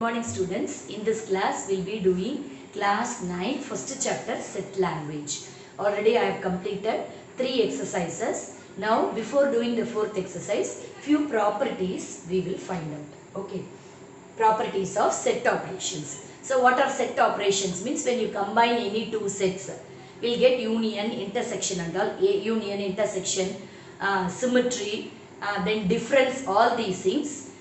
Morning students, in this class we will be doing class 9 first chapter set language. Already I have completed 3 exercises. Now before doing the 4th exercise, few properties we will find out. Okay, properties of set operations. So what are set operations? Means when you combine any two sets, we will get union, intersection and all. Union, intersection, symmetry, then difference, all these things.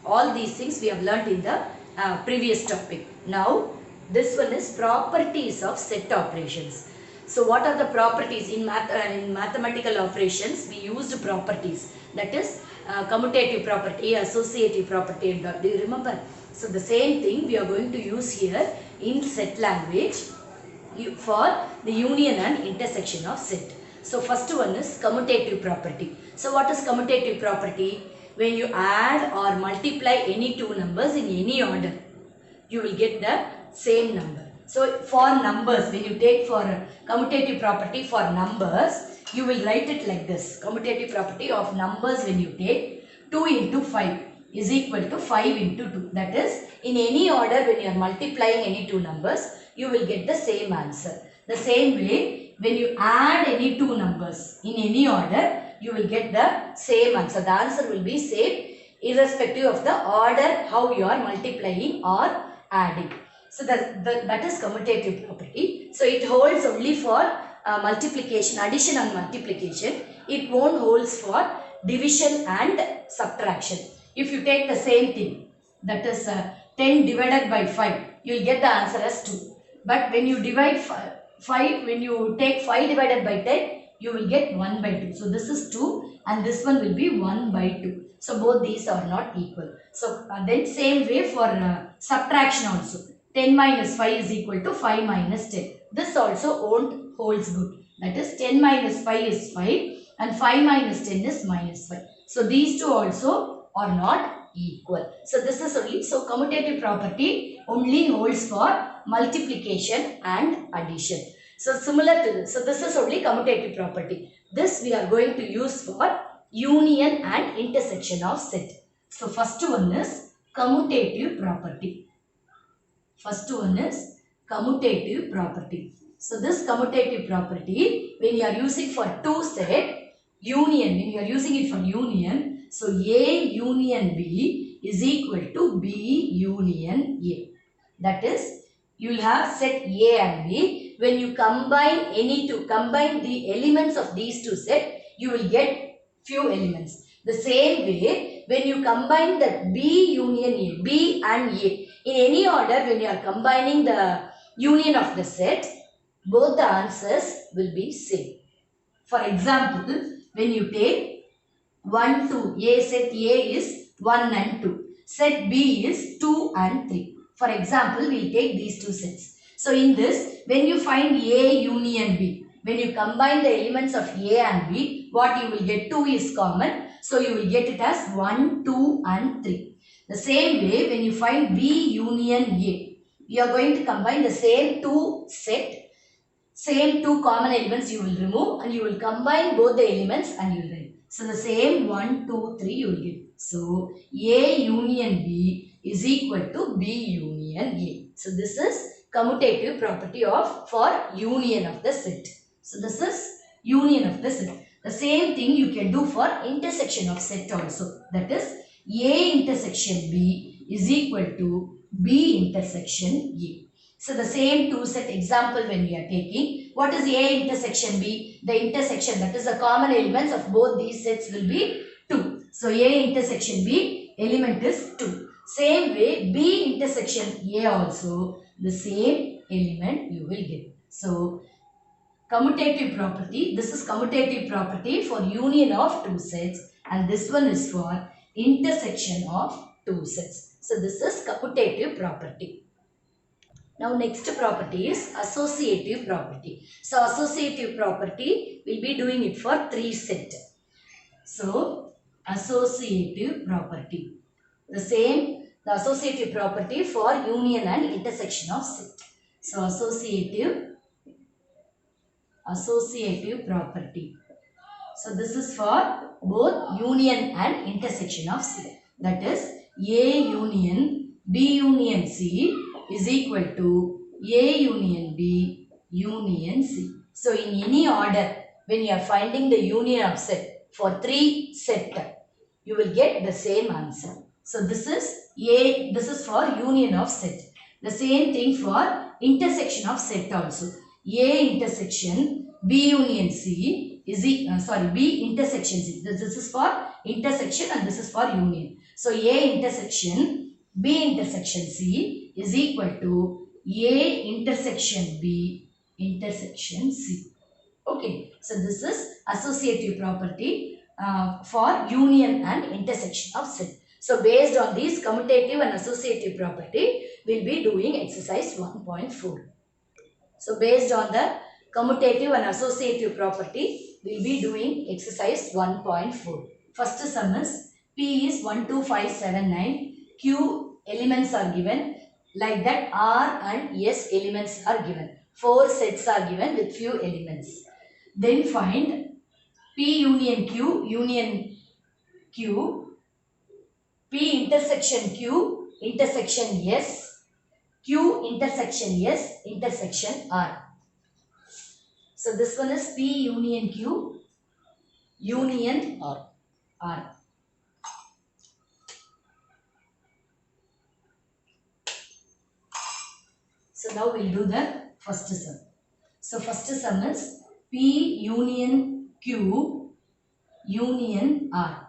All these things we have learnt in the previous topic. Now this one is properties of set operations. So what are the properties in mathematical operations? We used properties, that is commutative property, associative property and all. Do you remember? So the same thing we are going to use here in set language for the union and intersection of set. So first one is commutative property. So what is commutative property? When you add or multiply any two numbers in any order, you will get the same number. So for numbers, when you take for commutative property for numbers, you will write it like this. Commutative property of numbers, when you take 2 into 5 is equal to 5 into 2. That is, in any order when you are multiplying any two numbers, you will get the same answer. The same way, when you add any two numbers in any order, you will get the same answer. The answer will be same irrespective of the order how you are multiplying or adding. So that is commutative property. So it holds only for multiplication, addition and multiplication. It won't holds for division and subtraction. If you take the same thing, that is 10 divided by 5, you will get the answer as 2. But when you divide 5, when you take 5 divided by 10, you will get 1 by 2. So this is 2 and this one will be 1 by 2. So both these are not equal. So then same way for subtraction also. 10 minus 5 is equal to 5 minus 10. This also won't holds good. That is 10 minus 5 is 5 and 5 minus 10 is minus 5. So these two also are not equal. So this is only, so commutative property only holds for multiplication and addition. So similar to this, so this is only commutative property. This we are going to use for union and intersection of set. So first one is commutative property. First one is commutative property. So this commutative property, when you are using for two set, union, when you are using it for union, so A union B is equal to B union A. That is, you will have set A and B. When you combine combine the elements of these two sets, you will get few elements. The same way, when you combine the B union A, B and A, in any order, when you are combining the union of the set, both the answers will be same. For example, when you take 1, 2, A set A is 1 and 2. Set B is 2 and 3. For example, we will take these two sets. So in this, when you find A union B, when you combine the elements of A and B, what you will get? 2 is common. So you will get it as 1, 2 and 3. The same way, when you find B union A, you are going to combine the same two set, same two common elements you will remove and you will combine both the elements and you will write. So the same 1, 2, 3 you will get. So A union B is equal to B union A. So this is commutative property of for union of the set. So this is union of the set. The same thing you can do for intersection of set also. That is A intersection B is equal to B intersection A. So the same two set example when we are taking, what is A intersection B? The intersection, that is the common elements of both these sets will be 2. So A intersection B element is 2. Same way B intersection A also the same element you will get. So commutative property, this is commutative property for union of two sets and this one is for intersection of two sets. So this is commutative property. Now next property is associative property. So associative property we will be doing it for 3 sets. So associative property. The same, the associative property for union and intersection of set. So associative property. So this is for both union and intersection of set. That is A union B union C is equal to A union B union C. So in any order, when you are finding the union of set for 3 set, you will get the same answer. So this is for union of set. The same thing for intersection of set also. A intersection B union C is B intersection C. This is for intersection and this is for union. So A intersection B intersection C is equal to A intersection B intersection C. Okay, so this is associative property for union and intersection of set. So based on these commutative and associative property, we will be doing exercise 1.4. So based on the commutative and associative property, we will be doing exercise 1.4. First sum is P is 1, 2, 5, 7, 9. Q elements are given. Like that R and S elements are given. 4 sets are given with few elements. Then find P union Q, P intersection Q, intersection S, Q intersection S, intersection R. So this one is P union Q, union R. So now we'll do the first sum. So first sum is P union Q, union R.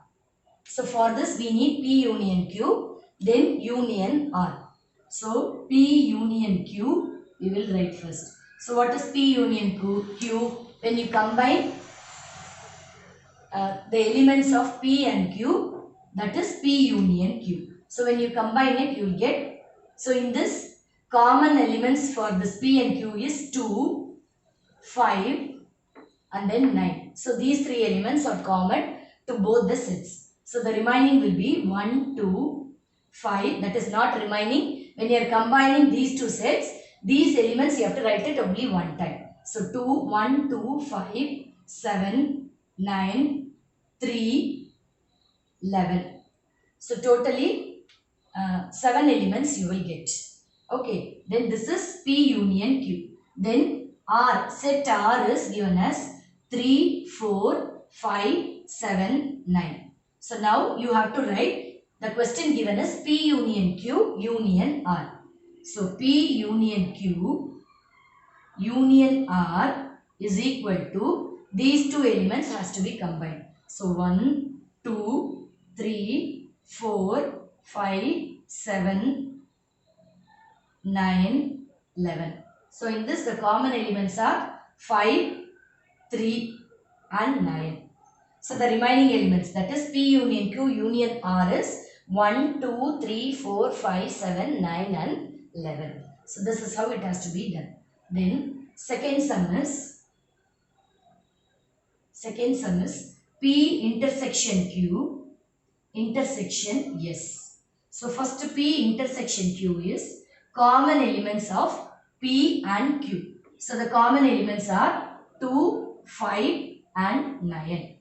So for this we need P union Q, then union R. So P union Q we will write first. So what is P union Q? When you combine the elements of P and Q, that is P union Q. So when you combine it, you will get, so in this common elements for this P and Q is 2, 5 and then 9. So these 3 elements are common to both the sets. So the remaining will be 1, 2, 5. That is not remaining. When you are combining these 2 sets, these elements you have to write it only one time. So 1, 2, 5, 7, 9, 3, 11. So totally 7 elements you will get. Okay. Then this is P union Q. Then R, set R is given as 3, 4, 5, 7, 9. So now you have to write the question given as P union Q, union R. So P union Q, union R is equal to these 2 elements has to be combined. So 1, 2, 3, 4, 5, 7, 9, 11. So in this the common elements are 5, 3 and 9. So the remaining elements, that is P union Q union R, is 1, 2, 3, 4, 5, 7, 9 and 11. So this is how it has to be done. Then second sum is P intersection Q intersection S. So first P intersection Q is common elements of P and Q. So the common elements are 2, 5 and 9.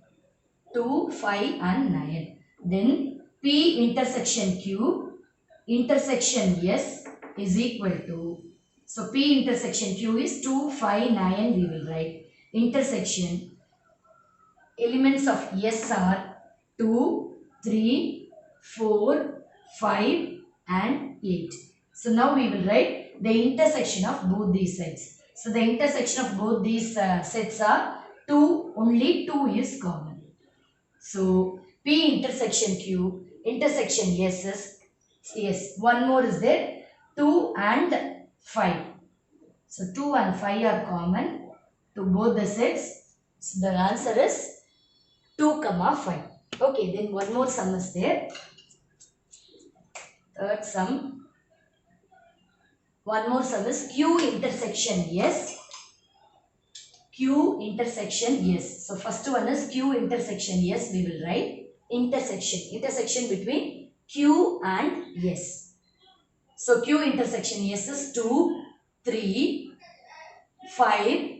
2, 5 and 9. Then P intersection Q intersection S is equal to, so P intersection Q is 2, 5, 9 we will write. Intersection elements of S are 2, 3, 4, 5 and 8. So now we will write the intersection of both these sets. So the intersection of both these sets are 2, only 2 is common. So P intersection Q intersection S is, yes, one more is there, 2 and 5. So 2 and 5 are common to both the sets. So the answer is 2, 5. Okay, then one more sum is there. Third sum. One more sum is Q intersection S. Q intersection S. So first one is Q intersection S. We will write intersection between Q and S. So Q intersection S is 2, 3, 5.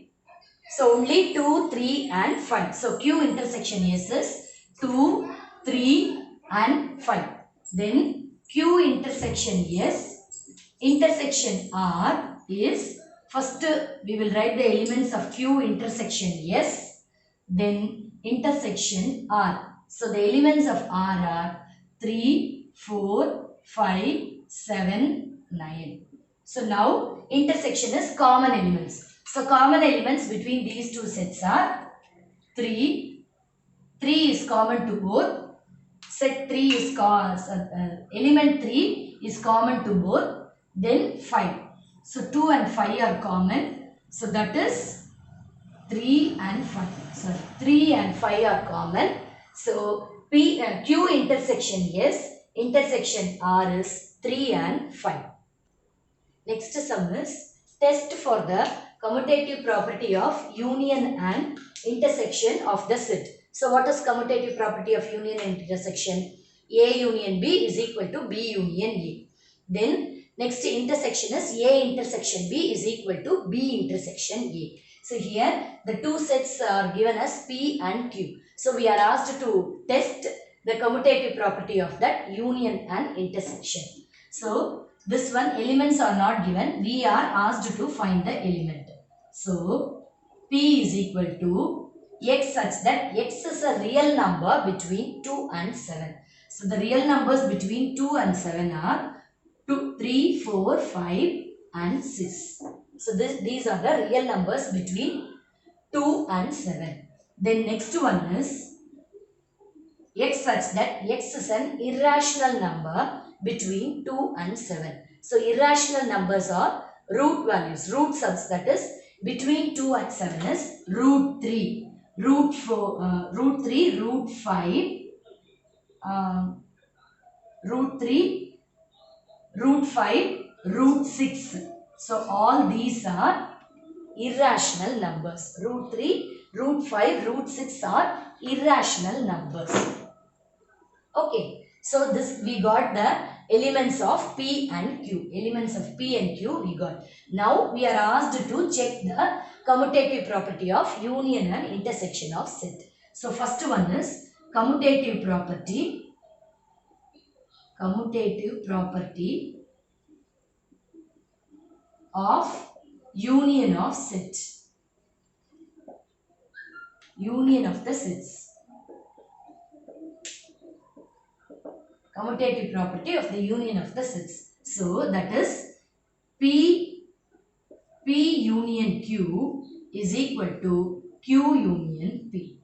So only 2, 3 and 5. So Q intersection S is 2, 3 and 5. Then Q intersection S intersection R is, first we will write the elements of Q intersection S, then intersection R. So the elements of R are 3, 4, 5, 7, 9. So now intersection is common elements. So common elements between these two sets are 3. 3 is common to both. Set 3 is element 3 is common to both. Then 5. So 2 and 5 are common. So that is 3 and 5. Sorry, 3 and 5 are common. So Q intersection S, intersection R is 3 and 5. Next sum is test for the commutative property of union and intersection of the set. So what is commutative property of union and intersection? A union B is equal to B union A. Then next intersection is A intersection B is equal to B intersection A. So here the two sets are given as P and Q. So we are asked to test the commutative property of that union and intersection. So this one elements are not given. We are asked to find the element. So P is equal to X such that X is a real number between 2 and 7. So the real numbers between 2 and 7 are 2, 3, 4, 5 and 6. So these are the real numbers between 2 and 7. Then next one is X such that X is an irrational number between 2 and 7. So irrational numbers are root values, root subs, that is between 2 and 7 is root 3. Root 4, root 3, root 5, root 3, root 5, root 6. So all these are irrational numbers. Root 3, root 5, root 6 are irrational numbers. Okay, so this we got the elements of P and Q. Elements of P and Q we got. Now we are asked to check the commutative property of union and intersection of set. So first one is commutative property of union of set. Union of the sets. Commutative property of the union of the sets. So that is P union Q is equal to Q union P.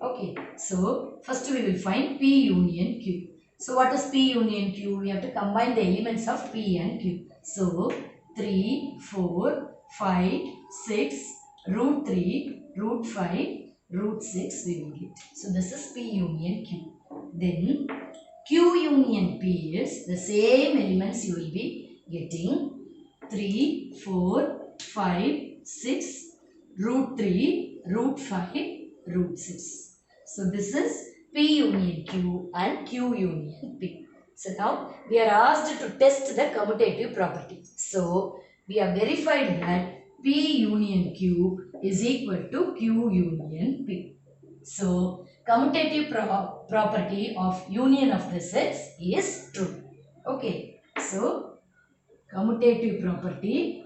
Okay, so first we will find P union Q. So what is P union Q? We have to combine the elements of P and Q. So 3, 4, 5, 6, root 3, root 5, root 6 we will get. So this is P union Q. Then Q union P is the same elements you will be getting 3, 4, 5, 6, root 3, root 5, root 6. So this is P union Q and Q union P. So now we are asked to test the commutative property. So we have verified that P union Q is equal to Q union P. So commutative property of union of the sets is true. Okay. So commutative property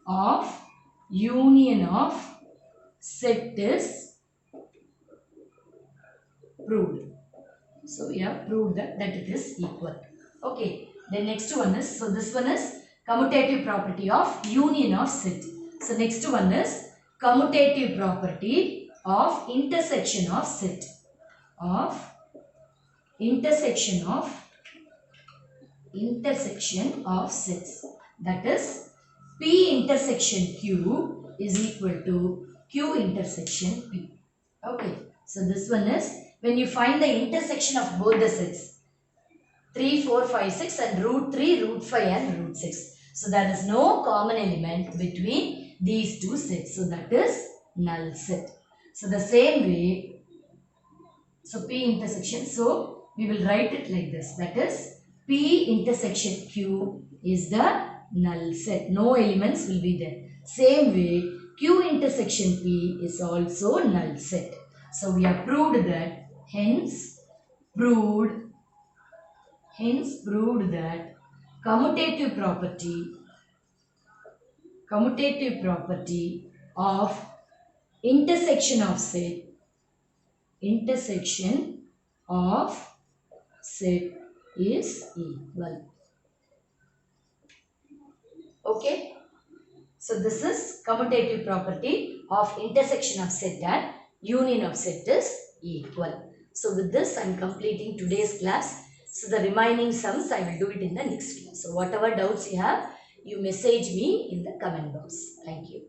of union of set is proved. So we have proved that it is equal. Okay. The next one is, so this one is commutative property of union of set. So next one is commutative property of intersection of set. Intersection of sets. That is P intersection Q is equal to Q intersection P. Okay. So this one is when you find the intersection of both the sets 3, 4, 5, 6 and root 3, root 5 and root 6. So there is no common element between these two sets. So that is null set. So the same way, so P intersection, so we will write it like this. That is P intersection Q is the null set. No elements will be there. Same way Q intersection P is also null set. So we have proved that hence proved that commutative property of intersection of set is equal. Okay. So this is commutative property of intersection of set and union of set is equal. So with this I am completing today's class. So the remaining sums I will do it in the next class. So whatever doubts you have, you message me in the comment box. Thank you.